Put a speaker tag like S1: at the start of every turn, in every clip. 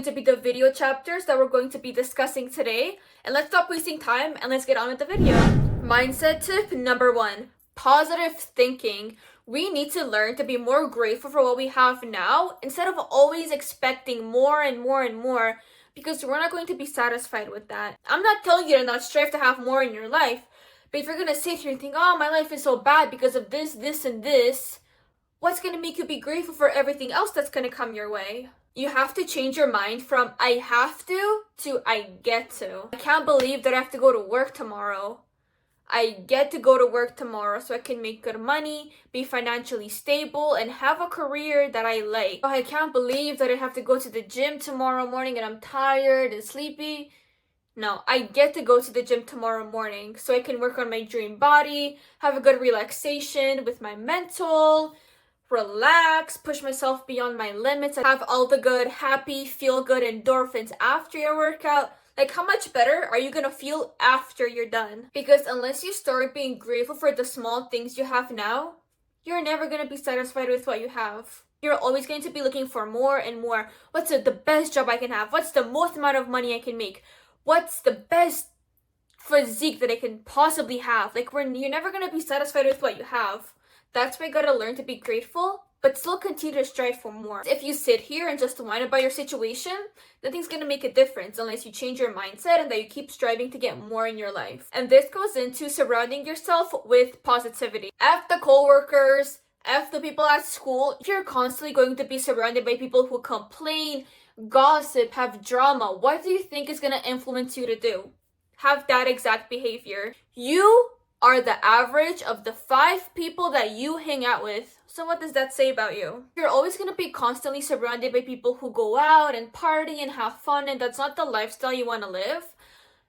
S1: To be the video chapters that we're going to be discussing today. And let's stop wasting time and let's get on with the video. Mindset tip number 1, positive thinking. We need to learn to be more grateful for what we have now instead of always expecting more and more and more, because we're not going to be satisfied with that. I'm not telling you to not strive to have more in your life, but if you're going to sit here and think, oh, my life is so bad because of this, this, and this, what's going to make you be grateful for everything else that's going to come your way? You have to change your mind from I have to I get to. I can't believe that I have to go to work tomorrow. I get to go to work tomorrow so I can make good money, be financially stable, and have a career that I like. I can't believe that I have to go to the gym tomorrow morning and I'm tired and sleepy. No, I get to go to the gym tomorrow morning so I can work on my dream body, have a good relaxation with my mental, relax, push myself beyond my limits, and have all the good, happy, feel good endorphins after your workout. Like, how much better are you gonna feel after you're done? Because unless you start being grateful for the small things you have now, you're never gonna be satisfied with what you have. You're always going to be looking for more and more. What's the best job I can have? What's the most amount of money I can make? What's the best physique that I can possibly have? Like, you're never gonna be satisfied with what you have. That's why you gotta learn to be grateful, but still continue to strive for more. If you sit here and just whine about your situation, nothing's gonna make a difference unless you change your mindset and that you keep striving to get more in your life. And this goes into surrounding yourself with positivity. F the coworkers, F the people at school. If you're constantly going to be surrounded by people who complain, gossip, have drama, what do you think is gonna influence you to do? Have that exact behavior. You are the average of the 5 people that you hang out with. So what does that say about you? You're always going to be constantly surrounded by people who go out and party and have fun, and that's not the lifestyle you want to live.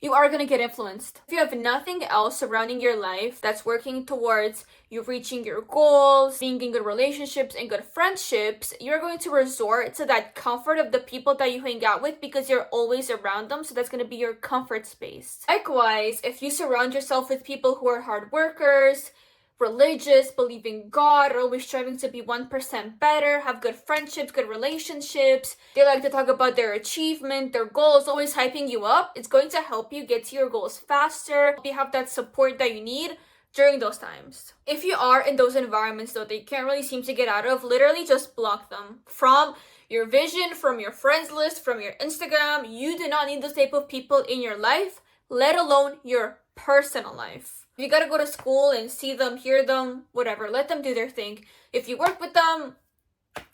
S1: You are going to get influenced. If you have nothing else surrounding your life that's working towards you reaching your goals, being in good relationships and good friendships, you're going to resort to that comfort of the people that you hang out with because you're always around them. So that's going to be your comfort space. Likewise, if you surround yourself with people who are hard workers, religious, believe in God, are always striving to be 1% better, have good friendships, good relationships, they like to talk about their achievement, their goals, always hyping you up, it's going to help you get to your goals faster. You have that support that you need during those times. If you are in those environments though that you can't really seem to get out of, literally just block them from your vision, from your friends list, from your Instagram. You do not need those type of people in your life, let alone your personal life. If you gotta go to school and see them, hear them, whatever, let them do their thing. If you work with them,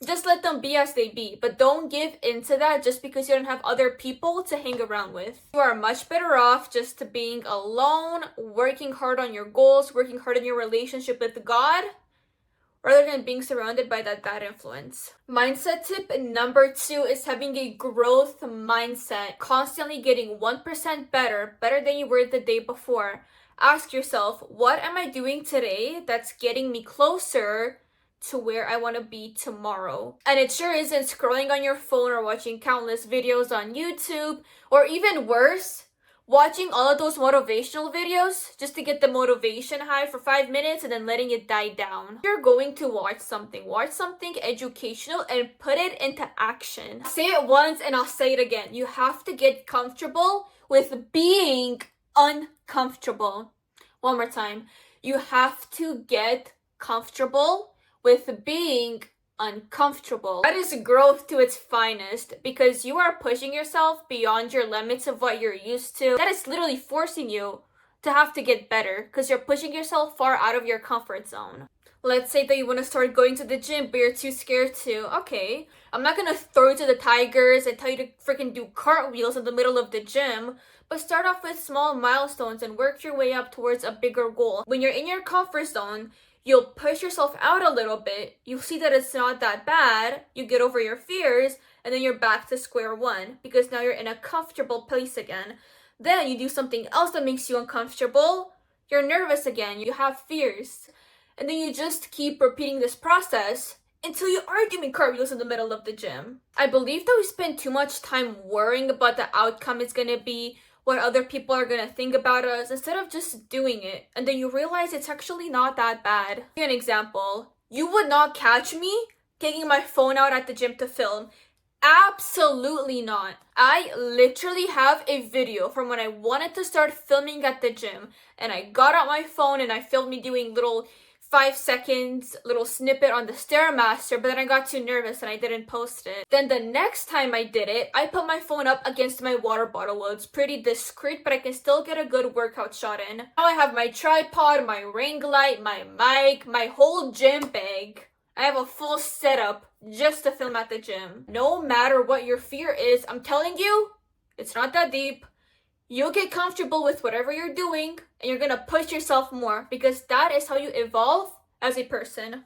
S1: just let them be as they be. But don't give into that just because you don't have other people to hang around with. You are much better off just being alone, working hard on your goals, working hard on your relationship with God, rather than being surrounded by that bad influence. Mindset tip number 2 is having a growth mindset. Constantly getting 1% better than you were the day before. Ask yourself, what am I doing today that's getting me closer to where I want to be tomorrow? And it sure isn't scrolling on your phone or watching countless videos on YouTube, or even worse, watching all of those motivational videos just to get the motivation high for 5 minutes and then letting it die down. If you're going to watch something educational and put it into action. I'll say it once and I'll say it again. You have to get comfortable with being uncomfortable. One more time. You have to get comfortable with being uncomfortable. That is growth to its finest, because you are pushing yourself beyond your limits of what you're used to. That is literally forcing you to have to get better because you're pushing yourself far out of your comfort zone. Let's say that you want to start going to the gym, but you're too scared to. Okay, I'm not gonna throw you to the tigers and tell you to freaking do cartwheels in the middle of the gym, but start off with small milestones and work your way up towards a bigger goal. When you're in your comfort zone, you'll push yourself out a little bit. You'll see that it's not that bad. You get over your fears, and then you're back to square one because now you're in a comfortable place again. Then you do something else that makes you uncomfortable. You're nervous again. You have fears. And then you just keep repeating this process until you are doing cartwheels in the middle of the gym. I believe that we spend too much time worrying about the outcome it's gonna be, what other people are gonna think about us, instead of just doing it. And then you realize it's actually not that bad. I'll give you an example. You would not catch me taking my phone out at the gym to film. Absolutely not. I literally have a video from when I wanted to start filming at the gym, and I got out my phone and I filmed me doing little 5 seconds little snippet on the Stairmaster, but then I got too nervous and I didn't post it. Then the next time I did it, I put my phone up against my water bottle. Well, it's pretty discreet, but I can still get a good workout shot in. Now I have my tripod, my ring light, my mic, my whole gym bag. I have a full setup just to film at the gym. No matter what your fear is, I'm telling you, it's not that deep. You'll get comfortable with whatever you're doing and you're gonna push yourself more because that is how you evolve as a person.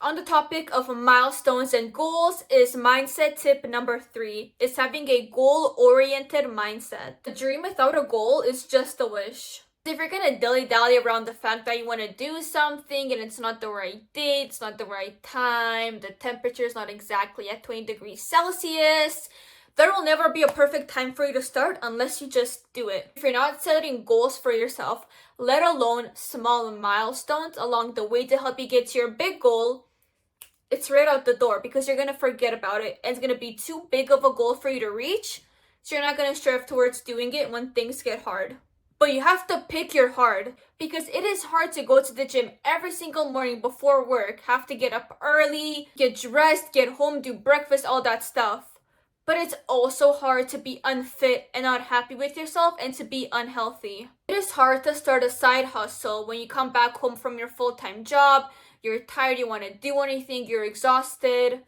S1: On the topic of milestones and goals is mindset tip number 3. Is having a goal-oriented mindset. A dream without a goal is just a wish. If you're gonna dilly-dally around the fact that you want to do something and it's not the right date, it's not the right time, the temperature is not exactly at 20 degrees Celsius, there will never be a perfect time for you to start unless you just do it. If you're not setting goals for yourself, let alone small milestones along the way to help you get to your big goal, it's right out the door because you're gonna forget about it and it's gonna be too big of a goal for you to reach, so you're not gonna strive towards doing it when things get hard. But you have to pick your hard because it is hard to go to the gym every single morning before work, have to get up early, get dressed, get home, do breakfast, all that stuff. But it's also hard to be unfit and not happy with yourself and to be unhealthy. It is hard to start a side hustle when you come back home from your full-time job, you're tired, you want to do anything, you're exhausted.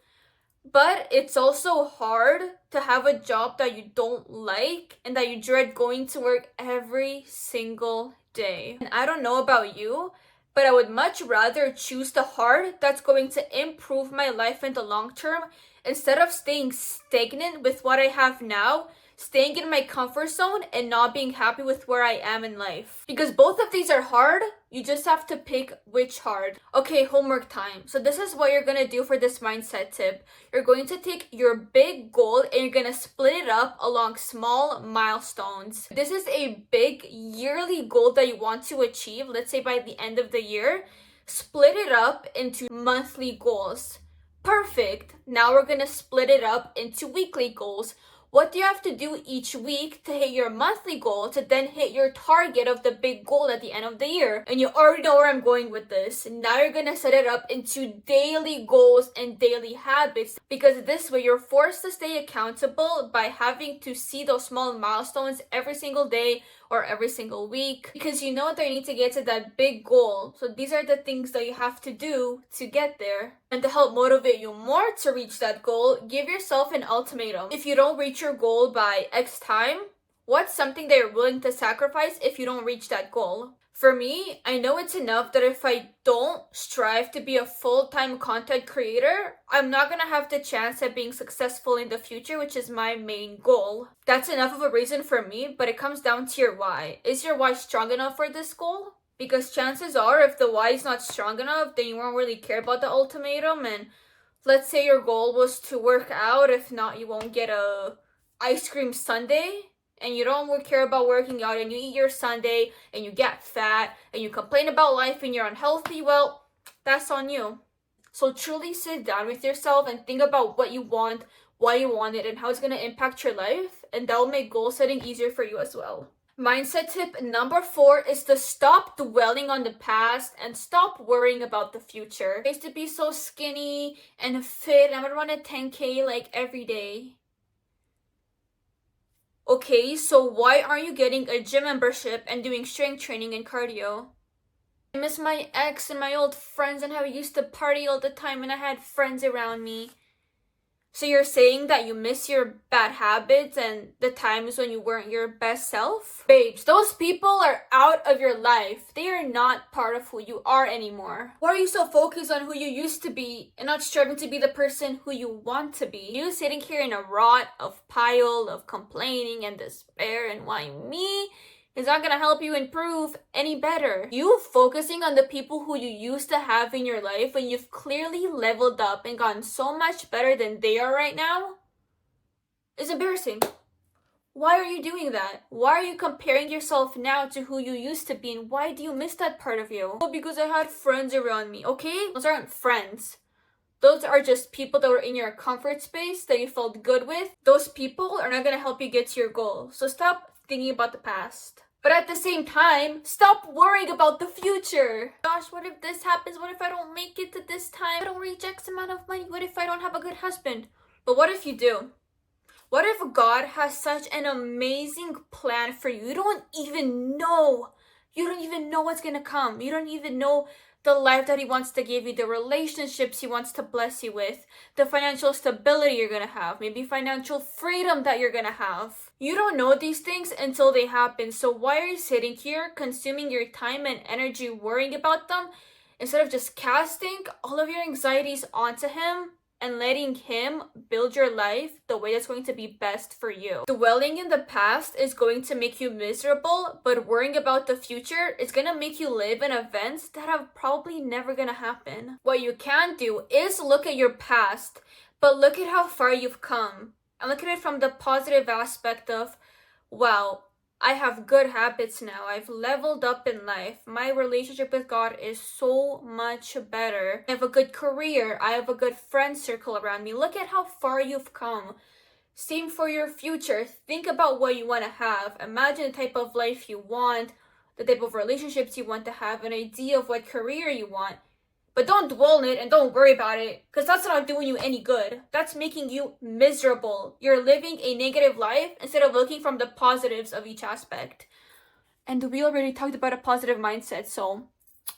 S1: But it's also hard to have a job that you don't like and that you dread going to work every single day. And I don't know about you, but I would much rather choose the hard that's going to improve my life in the long term instead of staying stagnant with what I have now, staying in my comfort zone and not being happy with where I am in life. Because both of these are hard, you just have to pick which hard. Okay, homework time. So this is what you're gonna do for this mindset tip. You're going to take your big goal and you're gonna split it up along small milestones. This is a big yearly goal that you want to achieve, let's say by the end of the year. Split it up into monthly goals. Perfect. Now we're gonna split it up into weekly goals. What do you have to do each week to hit your monthly goal to then hit your target of the big goal at the end of the year? And you already know where I'm going with this. Now you're gonna set it up into daily goals and daily habits because this way you're forced to stay accountable by having to see those small milestones every single day or every single week because you know that you need to get to that big goal. So these are the things that you have to do to get there. And to help motivate you more to reach that goal, give yourself an ultimatum. If you don't reach your goal by X time, what's something that you're willing to sacrifice if you don't reach that goal? For me, I know it's enough that if I don't strive to be a full-time content creator, I'm not gonna have the chance at being successful in the future, which is my main goal. That's enough of a reason for me, but it comes down to your why. Is your why strong enough for this goal? Because chances are, if the why is not strong enough, then you won't really care about the ultimatum. And let's say your goal was to work out. If not, you won't get a ice cream sundae. And you don't care about working out and you eat your sundae and you get fat and you complain about life and you're unhealthy, well, that's on you. So truly sit down with yourself and think about what you want, why you want it, and how it's going to impact your life. And that will make goal setting easier for you as well. Mindset tip number 4 is to stop dwelling on the past and stop worrying about the future. I used to be so skinny and fit. I would run a 10K like every day. Okay, so why aren't you getting a gym membership and doing strength training and cardio? I miss my ex and my old friends and how I used to party all the time and I had friends around me. So you're saying that you miss your bad habits and the times when you weren't your best self? Babes, those people are out of your life. They are not part of who you are anymore. Why are you so focused on who you used to be and not striving to be the person who you want to be? You sitting here in a rot of pile of complaining and despair and why me? Is not gonna help you improve any better. You focusing on the people who you used to have in your life when you've clearly leveled up and gotten so much better than they are right now is embarrassing. Why are you doing that? Why are you comparing yourself now to who you used to be and why do you miss that part of you? Oh, because I had friends around me. Okay? Those aren't friends. Those are just people that were in your comfort space that you felt good with. Those people are not going to help you get to your goal. So stop thinking about the past. But at the same time, stop worrying about the future. Gosh, what if this happens? What if I don't make it to this time? I don't reach X amount of money. What if I don't have a good husband? But what if you do? What if God has such an amazing plan for you? You don't even know. You don't even know what's gonna come. You don't even know the life that He wants to give you, the relationships He wants to bless you with, the financial stability you're gonna have, maybe financial freedom that you're gonna have. You don't know these things until they happen. So why are you sitting here consuming your time and energy worrying about them instead of just casting all of your anxieties onto Him and letting Him build your life the way that's going to be best for you? Dwelling in the past is going to make you miserable, but worrying about the future is going to make you live in events that are probably never going to happen. What you can do is look at your past, but look at how far you've come. And look at it from the positive aspect of, wow, I have good habits now. I've leveled up in life. My relationship with God is so much better. I have a good career. I have a good friend circle around me. Look at how far you've come. Same for your future. Think about what you want to have. Imagine the type of life you want, the type of relationships you want to have, an idea of what career you want. But don't dwell on it and don't worry about it, because that's not doing you any good. That's making you miserable. You're living a negative life instead of looking from the positives of each aspect. And we already talked about a positive mindset, so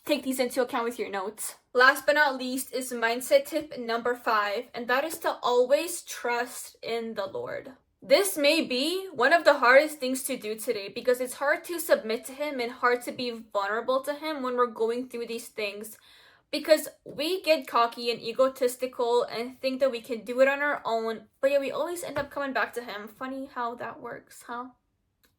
S1: take these into account with your notes. Last but not least is mindset tip number 5, and that is to always trust in the Lord. This may be one of the hardest things to do today, because it's hard to submit to Him and hard to be vulnerable to Him when we're going through these things. Because we get cocky and egotistical and think that we can do it on our own, but yeah, we always end up coming back to Him. Funny how that works, huh?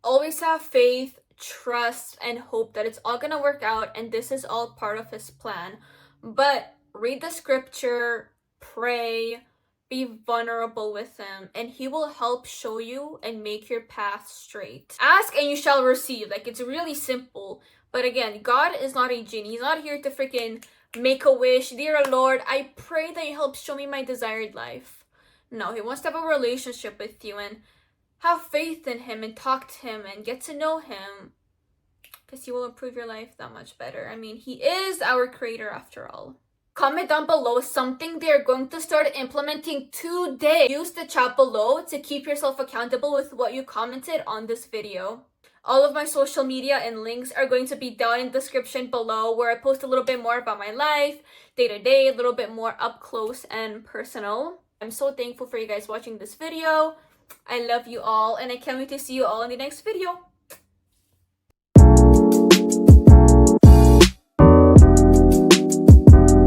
S1: Always have faith, trust, and hope that it's all gonna work out, and this is all part of His plan. But read the scripture, pray, be vulnerable with Him, and He will help show you and make your path straight. Ask and you shall receive. Like, it's really simple. But again, God is not a genie. He's not here to freaking make a wish. Dear Lord, I pray that you help show me my desired life. No, He wants to have a relationship with you and have faith in Him and talk to Him and get to know Him, because He will improve your life that much better. I mean, He is our creator after all. Comment down below something they're going to start implementing today. Use the chat below to keep yourself accountable with what you commented on this video. All of my social media and links are going to be down in the description below, where I post a little bit more about my life, day-to-day, a little bit more up close and personal. I'm so thankful for you guys watching this video. I love you all, and I can't wait to see you all in the next video.